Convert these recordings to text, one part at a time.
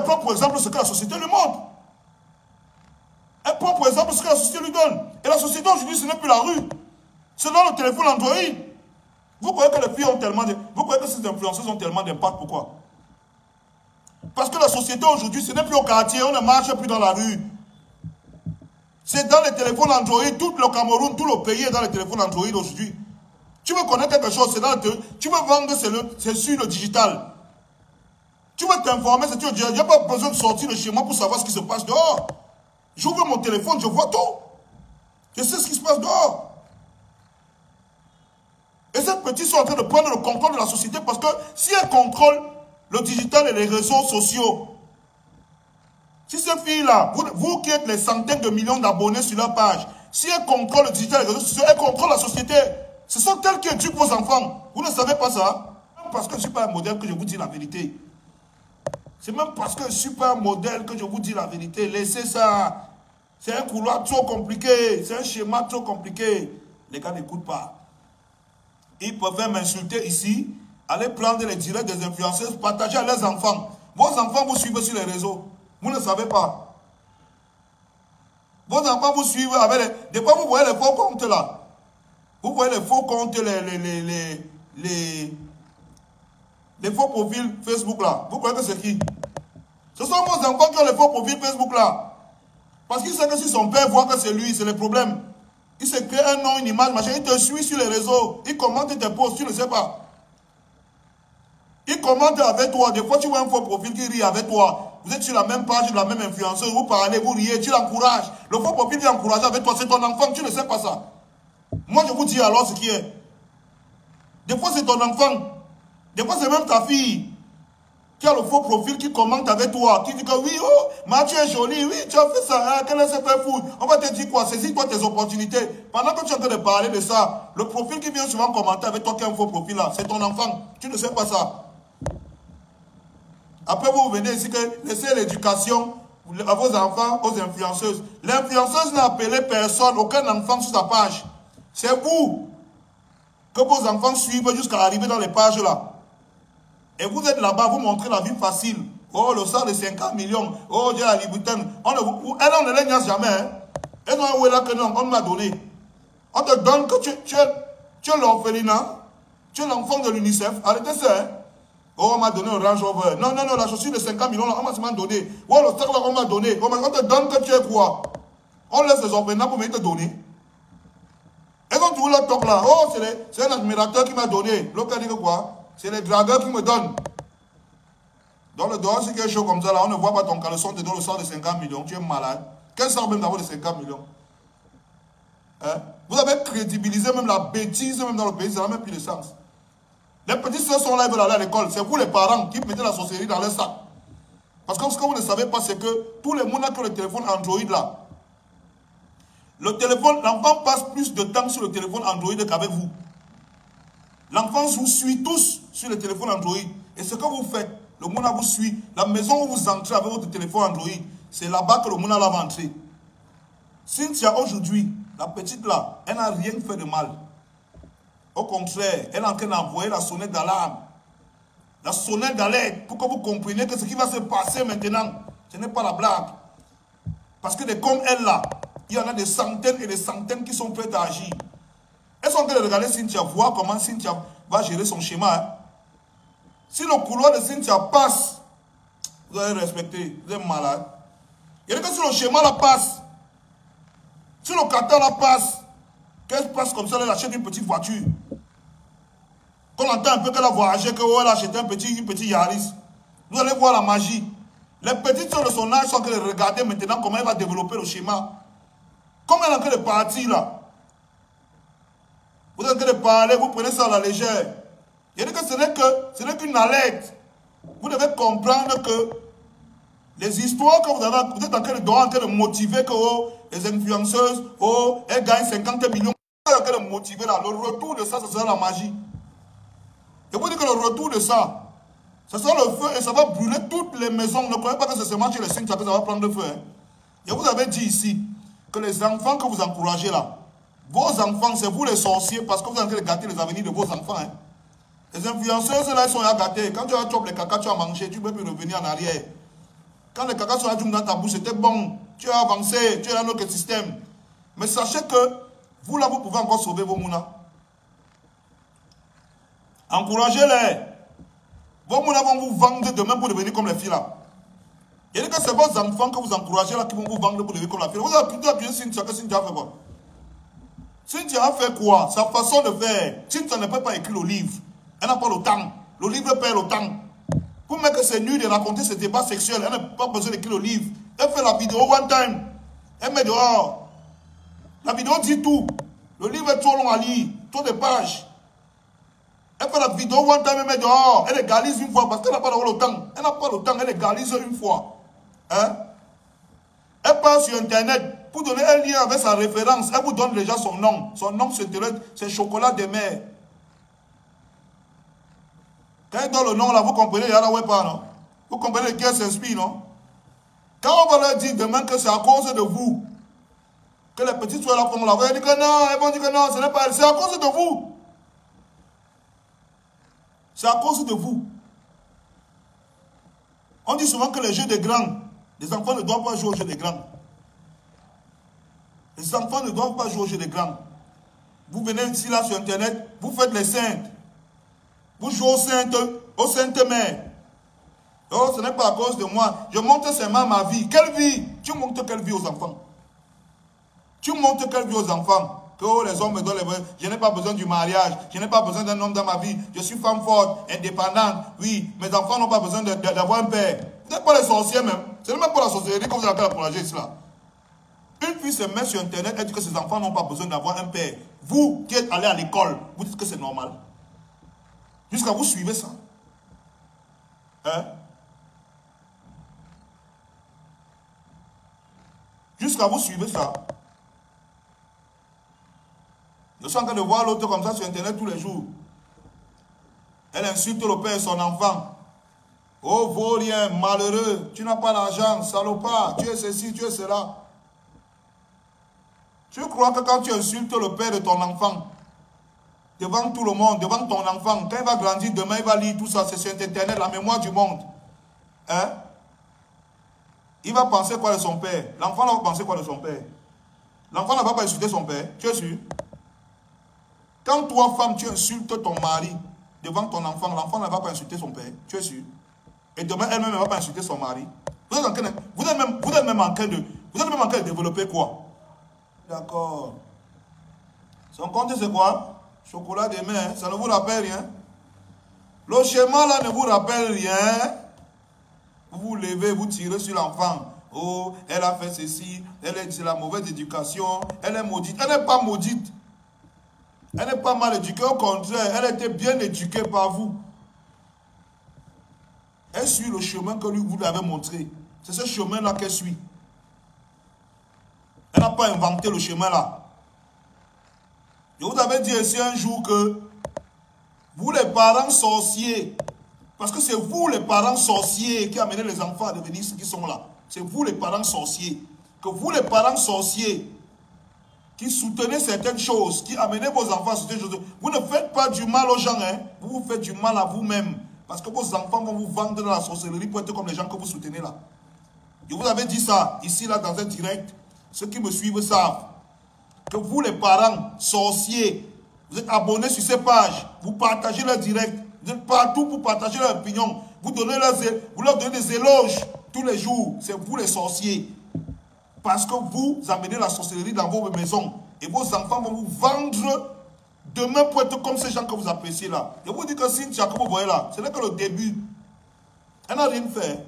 prend pour exemple ce que la société lui montre. Elle prend pour exemple ce que la société lui donne. Et la société aujourd'hui, ce n'est plus la rue. C'est dans le téléphone Android. Vous croyez que les filles ont tellement de... Vous croyez que ces influenceuses ont tellement d'impact? Pourquoi? Parce que la société aujourd'hui, ce n'est plus au quartier, on ne marche plus dans la rue. C'est dans les téléphones Android, tout le Cameroun, tout le pays est dans les téléphones Android aujourd'hui. Tu veux connaître quelque chose, c'est dans le téléphone. Tu veux vendre, c'est sur le digital. Tu veux t'informer, c'est sur le digital. Il n'y a pas besoin de sortir de chez moi pour savoir ce qui se passe dehors. J'ouvre mon téléphone, je vois tout. Je sais ce qui se passe dehors. Et ces petits sont en train de prendre le contrôle de la société parce que si elles contrôlent le digital et les réseaux sociaux, si ces filles-là, vous qui êtes les centaines de millions d'abonnés sur leur page, si elles contrôlent le digital et les réseaux sociaux, elles contrôlent la société. Ce sont elles qui éduquent vos enfants. Vous ne savez pas ça? Parce que je ne suis pas un modèle que je vous dis la vérité. C'est même parce que je ne suis pas un modèle que je vous dis la vérité. Laissez ça. C'est un couloir trop compliqué. C'est un schéma trop compliqué. Les gars n'écoutent pas. Ils peuvent m'insulter ici, aller prendre les directs des influenceuses, partager à leurs enfants. Vos enfants vous suivent sur les réseaux. Vous ne savez pas. Vos enfants vous suivent avec les... Des fois, vous voyez les faux comptes là. Vous voyez les faux comptes, les faux profils Facebook là. Vous croyez que c'est qui? Ce sont vos enfants qui ont les faux profils Facebook là. Parce qu'ils savent que si son père voit que c'est lui, c'est le problème. Il se crée un nom, une image, machin. Il te suit sur les réseaux. Il commente tes posts, tu ne sais pas. Il commente avec toi. Des fois, tu vois un faux profil qui rit avec toi. Vous êtes sur la même page, la même influenceuse. Vous parlez, vous riez, tu l'encourages. Le faux profil vient encourager avec toi. C'est ton enfant, tu ne sais pas ça. Moi, je vous dis alors ce qui est. Des fois, c'est ton enfant. Des fois, c'est même ta fille qui a le faux profil qui commente avec toi, qui dit que oui, oh, Mathieu est joli, oui, tu as fait ça, hein, qu'elle s'est fait foutre. On va te dire quoi? Saisis-toi tes opportunités. Pendant que tu es en train de parler de ça, le profil qui vient souvent commenter avec toi qui a un faux profil là, c'est ton enfant. Tu ne sais pas ça. Après, vous venez ici que laissez l'éducation à vos enfants, aux influenceuses. L'influenceuse n'a appelé personne, aucun enfant sur sa page. C'est vous que vos enfants suivent jusqu'à arriver dans les pages là. Et vous êtes là-bas, vous montrez la vie facile. Oh, le sang de 50 millions. Oh, Dieu, la Liboutane. Elle, on ne les niaise jamais. Hein. Et non, où est là que non, on m'a donné. On te donne que tu es l'orphelinat. Tu es l'enfant de l'UNICEF. Arrêtez ça. Hein. Oh, on m'a donné un Range Rover. Non, non, non, la chaussure de 50 millions, on m'a donné. Oh, le sac là, on m'a donné. On te donne que tu es quoi? On laisse les orphelinats pour venir te donner. Et quand tu vois le top là, oh, c'est un admirateur qui m'a donné. L'autre dit que quoi? C'est les dragueurs qui me donnent. Dans le dehors, c'est quelque chose comme ça, là, on ne voit pas ton caleçon, te donne le sort de 50 millions, tu es malade. Quel sort même d'avoir de 50 millions? Hein? Vous avez crédibilisé même la bêtise, même dans le pays, ça n'a même plus de sens. Les petits soeurs sont là, ils veulent aller à l'école. C'est vous les parents qui mettez la sorcellerie dans leur sac. Parce que ce que vous ne savez pas, c'est que tous les monde qui ont le téléphone Android là, le téléphone, l'enfant passe plus de temps sur le téléphone Android qu'avec vous. L'enfant vous suit tous sur le téléphone Android. Et ce que vous faites, le monde vous suit. La maison où vous entrez avec votre téléphone Android, c'est là-bas que le monde va entrer. Cynthia, aujourd'hui, la petite là, elle n'a rien fait de mal. Au contraire, elle est en train d'envoyer la sonnette d'alarme. La sonnette d'alerte, pour que vous compreniez que ce qui va se passer maintenant, ce n'est pas la blague. Parce que des comme elle là, il y en a des centaines et des centaines qui sont prêtes à agir. Elles sont en train de regarder Cynthia, voir comment Cynthia va gérer son schéma. Hein. Si le couloir de Cynthia passe, vous allez respecter, vous êtes malade. Il y a que si le schéma la passe, si le carton la passe, qu'elle passe comme ça, elle achète une petite voiture. Qu'on entend un peu qu'elle a voyagé, qu'elle a acheté un petit Yaris. Vous allez voir la magie. Les petites soeurs de son âge sont en train de regarder maintenant comment elle va développer le schéma. Comme elle est en train de partir là. Vous êtes en train de parler, vous prenez ça à la légère. Il dit que ce n'est qu'une alerte. Vous devez comprendre que les histoires que vous êtes en train de motiver que oh, les influenceuses, oh, elles gagnent 50 millions. Vous êtes en train de motiver là. Le retour de ça, ce sera la magie. Et vous dites que le retour de ça, ce sera le feu et ça va brûler toutes les maisons. Ne croyez pas que c'est seulement chez les 5 que ça va prendre le feu. Hein. Et vous avez dit ici que les enfants que vous encouragez là, vos enfants, c'est vous les sorciers parce que vous êtes en train de gâter les avenirs de vos enfants. Hein. Les influenceuses, là, ils sont à gâter. Quand tu as chopé les caca, tu as mangé, tu ne peux plus revenir en arrière. Quand les caca sont dans ta bouche, c'était bon. Tu as avancé, tu es dans notre système. Mais sachez que vous là, vous pouvez encore sauver vos mounas. Encouragez-les. Vos mounas vont vous vendre demain pour devenir comme les filles là. Il y a que c'est vos enfants que vous encouragez là qui vont vous vendre pour devenir comme la fille. Vous avez plutôt appuyé Cynthia que Cynthia a fait quoi? Cynthia a fait quoi? Sa façon de faire. Cynthia ne peut pas écrire le livre. Elle n'a pas le temps. Le livre perd le temps. Pour mettre que c'est nul de raconter ce débat sexuel, elle n'a pas besoin d'écrire le livre. Elle fait la vidéo one time. Elle met dehors. La vidéo dit tout. Le livre est trop long à lire. Trop de pages. Elle fait la vidéo one time, elle met dehors. Elle égalise une fois parce qu'elle n'a pas le temps. Elle n'a pas le temps, elle égalise une fois. Hein? Elle part sur Internet pour donner un lien avec sa référence. Elle vous donne déjà son nom. Son nom, c'est Chocolat de mer. Quand elle donne le nom là, vous comprenez, il y a la web pas, non? Vous comprenez qui elle s'inspire, non? Quand on va leur dire demain que c'est à cause de vous, que les petites soeurs là font la voix, elles disent que non, elles vont dire que non, ce n'est pas elle, c'est à cause de vous. C'est à cause de vous. On dit souvent que les jeux des grands, les enfants ne doivent pas jouer aux jeux des grands. Les enfants ne doivent pas jouer aux jeux des grands. Vous venez ici là sur Internet, vous faites les saintes. Vous jouez aux saintes mères. Oh, ce n'est pas à cause de moi. Je montre seulement ma vie. Quelle vie? Tu montres quelle vie aux enfants? Tu montres quelle vie aux enfants? Que oh, les hommes me donnent les vrais. Je n'ai pas besoin du mariage. Je n'ai pas besoin d'un homme dans ma vie. Je suis femme forte, indépendante. Oui, mes enfants n'ont pas besoin d'avoir un père. Vous n'êtes pas les sorciers même. Ce n'est même pas la sorcellerie que vous avez encouragé cela. Une fille se met sur Internet et dit que ses enfants n'ont pas besoin d'avoir un père. Vous qui êtes allé à l'école, vous dites que c'est normal. Jusqu'à vous suivez ça. Hein? Jusqu'à vous suivez ça. Je suis en train de voir l'autre comme ça sur Internet tous les jours. Elle insulte le père et son enfant. Oh, vaurien, malheureux, tu n'as pas l'argent, salopard, tu es ceci, tu es cela. Tu crois que quand tu insultes le père de ton enfant, devant tout le monde, devant ton enfant, quand il va grandir, demain il va lire tout ça, c'est sur Internet, la mémoire du monde. Hein? Il va penser quoi de son père? L'enfant va penser quoi de son père? L'enfant ne va pas insulter son père, tu es sûr? Quand toi, femme, tu insultes ton mari devant ton enfant, l'enfant ne va pas insulter son père, tu es sûr? Et demain, elle-même ne va pas insulter son mari. Vous êtes même en train de développer quoi? D'accord. Son compte, c'est quoi? Chocolat de mer, ça ne vous rappelle rien? Le schéma là ne vous rappelle rien? Vous vous levez, vous tirez sur l'enfant. Oh, elle a fait ceci, c'est la mauvaise éducation, elle est maudite. Elle n'est pas maudite. Elle n'est pas mal éduquée, au contraire, elle était bien éduquée par vous. Elle suit le chemin que lui vous lui avez montré. C'est ce chemin-là qu'elle suit. Elle n'a pas inventé le chemin-là. Je vous avais dit ici un jour que vous les parents sorciers, parce que c'est vous les parents sorciers qui amenez les enfants à devenir ceux qui sont là. C'est vous les parents sorciers. Que vous les parents sorciers qui soutenez certaines choses, qui amenez vos enfants à certaines choses. Vous ne faites pas du mal aux gens, hein. Vous vous faites du mal à vous-même. Parce que vos enfants vont vous vendre dans la sorcellerie pour être comme les gens que vous soutenez là. Je vous avais dit ça, ici, là, dans un direct. Ceux qui me suivent savent que vous, les parents sorciers, vous êtes abonnés sur ces pages, vous partagez leurs directs, vous êtes partout pour partager leurs opinions, vous leur donnez des éloges tous les jours. C'est vous les sorciers. Parce que vous amenez la sorcellerie dans vos maisons et vos enfants vont vous vendre demain pour être comme ces gens que vous appréciez là. Je vous dis que Cynthia, que vous voyez là, ce n'est que le début. Elle n'a rien fait.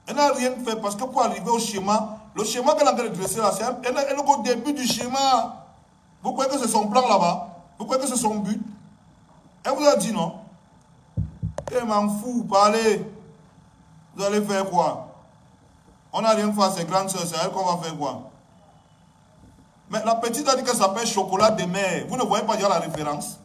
Elle n'a rien fait parce que pour arriver au schéma, le schéma qu'elle a dressé là, elle est au début du schéma. Vous croyez que c'est son plan là-bas? Vous croyez que c'est son but? Elle vous a dit non? Elle m'en fout, parlez. Vous allez faire quoi? On n'a rien fait à ses grandes soeurs, c'est elle qu'on va faire quoi? Mais la petite a dit qu'elle s'appelle Chocolat de mer. Vous ne voyez pas déjà la référence?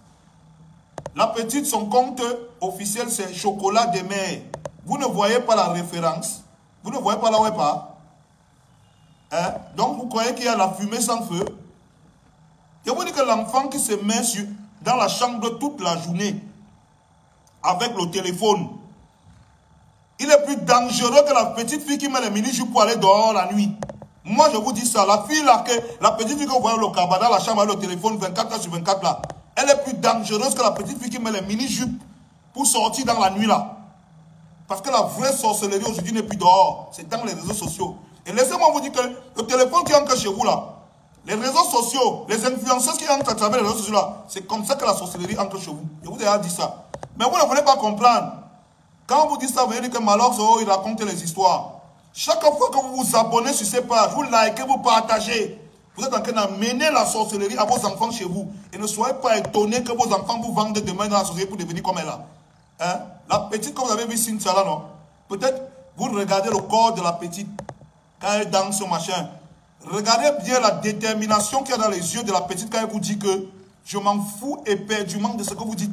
La petite, son compte officiel, c'est Chocolat de mer. Vous ne voyez pas la référence? Vous ne voyez pas là où elle part? Hein? Donc vous croyez qu'il y a la fumée sans feu? Je vous dis que l'enfant qui se met dans la chambre toute la journée avec le téléphone, Il est plus dangereux que la petite fille qui met les mini-jupes pour aller dehors la nuit. Moi, je vous dis ça. La fille là, la petite fille que vous voyez au cabana, la chambre, le téléphone 24 heures sur 24 là, elle est plus dangereuse que la petite fille qui met les mini-jupes pour sortir dans la nuit là. Parce que la vraie sorcellerie aujourd'hui n'est plus dehors. C'est dans les réseaux sociaux. Et laissez-moi vous dire que le téléphone qui entre chez vous là, les réseaux sociaux, les influenceuses qui entrent à travers les réseaux sociaux là, c'est comme ça que la sorcellerie entre chez vous. Je vous ai déjà dit ça. Mais vous ne voulez pas comprendre. Quand on vous dit ça, vous voyez que Malox, il raconte les histoires. Chaque fois que vous vous abonnez sur ces pages, vous likez, vous partagez, vous êtes en train d'amener la sorcellerie à vos enfants chez vous. Et ne soyez pas étonnés que vos enfants vous vendent demain dans la société pour devenir comme elle là. Hein? La petite, comme vous avez vu Cynthia là, non? Peut-être vous regardez le corps de la petite quand elle danse ce machin. Regardez bien la détermination qu'il y a dans les yeux de la petite quand elle vous dit que je m'en fous éperdument de ce que vous dites.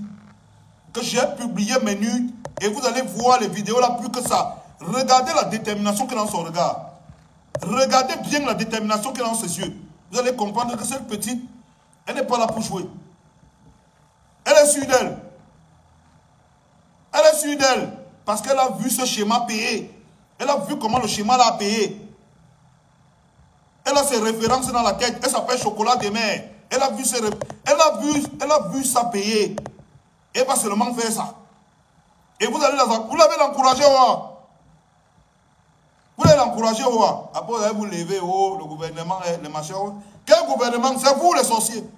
Que j'ai publié mes nudes et vous allez voir les vidéos là plus que ça. Regardez la détermination qu'il y a dans son regard. Regardez bien la détermination qu'il y a dans ses yeux. Vous allez comprendre que cette petite, elle n'est pas là pour jouer. Elle est sûre d'elle. Elle est sûre d'elle. Parce qu'elle a vu ce schéma payer. Elle a vu comment le schéma l'a payé. Elle a ses références dans la tête. Elle s'appelle Chocolat de mer. Elle a vu ça payer. Elle va seulement faire ça. Et vous l'avez l'encourager. Vous allez l'encourager. Après, vous allez vous lever. Le gouvernement, les machins. Quel gouvernement? C'est vous les sorciers.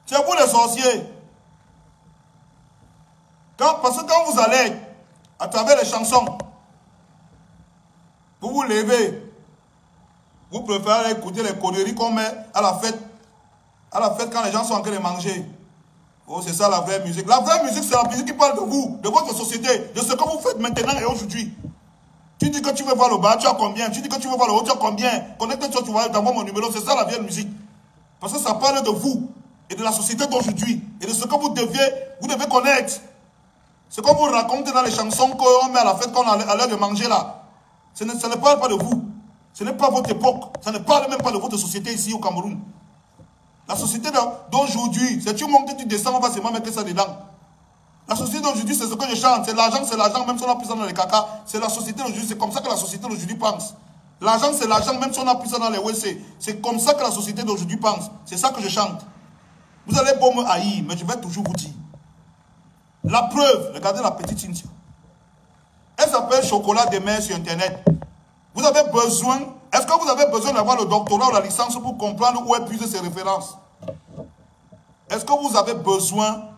C'est vous les sorciers. Parce que quand vous allez, à travers les chansons, vous vous levez, vous préférez écouter les conneries qu'on met à la fête quand les gens sont en train de manger. Oh, c'est ça la vraie musique. La vraie musique, c'est la musique qui parle de vous, de votre société, de ce que vous faites maintenant et aujourd'hui. Tu dis que tu veux voir le bas, tu as combien? Tu dis que tu veux voir le haut, tu as combien? Connecte-toi, tu vas t'envoyer mon numéro, c'est ça la vraie musique. Parce que ça parle de vous et de la société d'aujourd'hui et de ce que vous devez connaître. Ce qu'on vous raconte dans les chansons qu'on met à la fête qu'on a l'air de manger là. Ça ne parle pas de vous. Ce n'est pas votre époque. Ça ne parle même pas de votre société ici au Cameroun. La société d'aujourd'hui, c'est tu montes et tu descends, on va seulement mettre ça dedans. La société d'aujourd'hui, c'est ce que je chante. C'est l'argent, même si on a pris ça dans les caca. C'est la société d'aujourd'hui, c'est comme ça que la société d'aujourd'hui pense. L'argent, c'est l'argent, même si on a pris ça dans les WC. C'est comme ça que la société d'aujourd'hui pense. C'est ça que je chante. Vous allez beau me haïr, mais je vais toujours vous dire. La preuve, regardez la petite Cynthia. Elle s'appelle Chocolat de mer sur Internet. Vous avez besoin, est-ce que vous avez besoin d'avoir le doctorat ou la licence pour comprendre où épuiser ses références? Est-ce que vous avez besoin,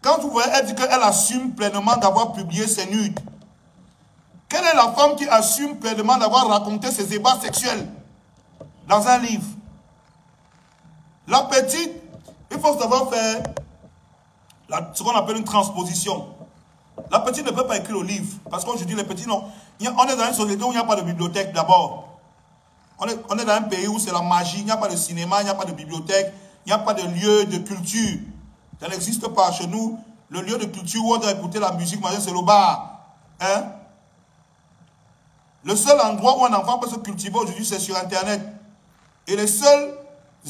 quand vous voyez, elle dit qu'elle assume pleinement d'avoir publié ses nudes. Quelle est la femme qui assume pleinement d'avoir raconté ses ébats sexuels dans un livre? La petite, il faut savoir faire ce qu'on appelle une transposition. La petite ne peut pas écrire le livre. Parce qu'aujourd'hui, les petits, non. On est dans une société où il n'y a pas de bibliothèque d'abord. On est dans un pays où c'est la magie. Il n'y a pas de cinéma, il n'y a pas de bibliothèque. Il n'y a pas de lieu de culture. Ça n'existe pas chez nous. Le lieu de culture où on doit écouter la musique, c'est le bar. Hein? Le seul endroit où un enfant peut se cultiver aujourd'hui, c'est sur Internet. Et les seuls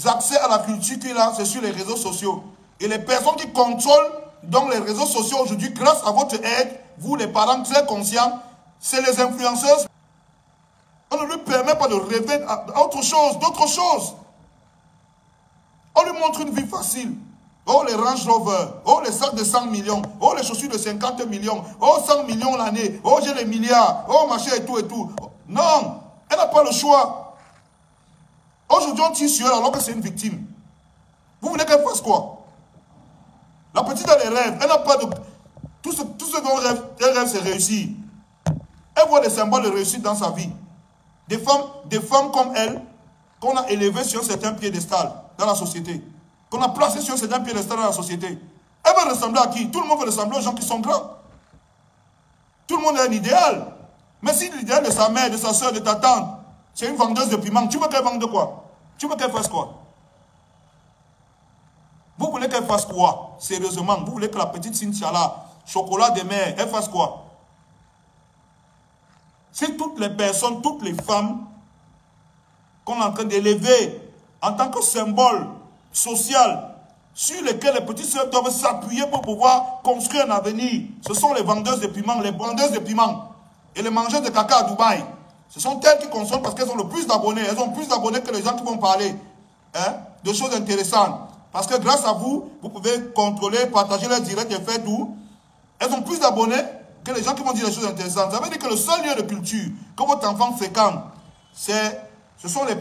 accès à la culture qu'il a, c'est sur les réseaux sociaux. Et les personnes qui contrôlent donc les réseaux sociaux aujourd'hui, grâce à votre aide, vous les parents très conscients, c'est les influenceuses. On ne lui permet pas de rêver à autre chose, d'autres choses. On lui montre une vie facile. Oh, les Range Rover. Oh, les sacs de 100 millions. Oh, les chaussures de 50 millions. Oh, 100 millions l'année. Oh, j'ai les milliards. Oh, machin et tout et tout. Non, elle n'a pas le choix. Aujourd'hui, on tire sur elle alors que c'est une victime. Vous voulez qu'elle fasse quoi? La petite a des rêves. Elle n'a pas de... Tout ce dont elle rêve, c'est réussir. Elle voit des symboles de réussite dans sa vie. Des femmes comme elle, qu'on a élevées sur un certain piédestal dans la société. Qu'on a placées sur un certain piédestal dans la société. Elle veut ressembler à qui? Tout le monde veut ressembler aux gens qui sont grands. Tout le monde a un idéal. Mais si l'idéal de sa mère, de sa soeur, de ta tante, c'est une vendeuse de piment, tu veux qu'elle vende quoi? Tu veux qu'elle fasse quoi? Vous voulez qu'elle fasse quoi? Sérieusement, vous voulez que la petite Cynthia là, Chocolat de mer, elle fasse quoi? Si toutes les personnes, toutes les femmes qu'on est en train d'élever en tant que symbole social sur lesquels les petites sœurs doivent s'appuyer pour pouvoir construire un avenir. Ce sont les vendeuses de piments, les vendeuses de piments et les mangeuses de caca à Dubaï. Ce sont elles qui consomment parce qu'elles ont le plus d'abonnés. Elles ont plus d'abonnés que les gens qui vont parler de choses intéressantes. Parce que grâce à vous, vous pouvez contrôler, partager les directs et faire tout. Elles ont plus d'abonnés que les gens qui vont dire des choses intéressantes. Ça veut dire que le seul lieu de culture que votre enfant fréquente, ce sont les